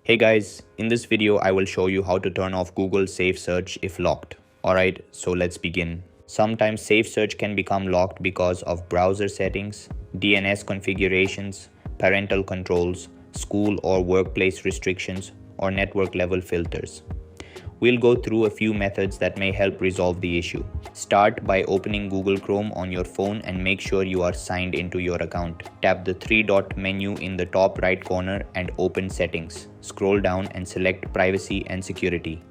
Hey guys, in this video I will show you how to turn off Google Safe Search if locked. Alright, so let's begin. Sometimes Safe Search can become locked because of browser settings, DNS configurations, parental controls, school or workplace restrictions, or network level filters. We'll go through a few methods that may help resolve the issue. Start by opening Google Chrome on your phone and make sure you are signed into your account. Tap the three-dot menu in the top right corner and open Settings. Scroll down and select Privacy and Security.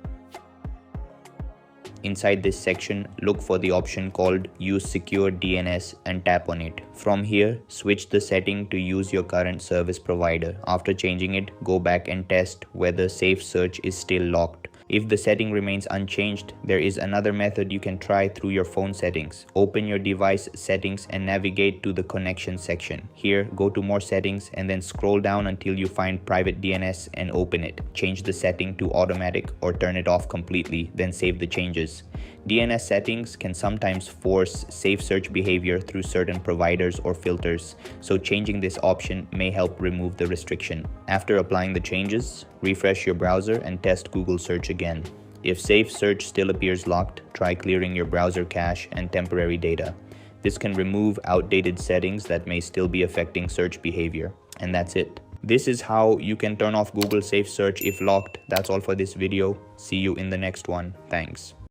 Inside this section, look for the option called Use Secure DNS and tap on it. From here, switch the setting to use your current service provider. After changing it, go back and test whether Safe Search is still locked. If the setting remains unchanged, there is another method you can try through your phone settings. Open your device settings and navigate to the connection section. Here, go to more settings and then scroll down until you find private DNS and open it. Change the setting to automatic or turn it off completely, then save the changes. DNS settings can sometimes force safe search behavior through certain providers or filters, so changing this option may help remove the restriction. After applying the changes, refresh your browser and test Google search again. If Safe Search still appears locked, try clearing your browser cache and temporary data. This can remove outdated settings that may still be affecting search behavior. And that's it. This is how you can turn off Google Safe Search if locked. That's all for this video. See you in the next one. Thanks.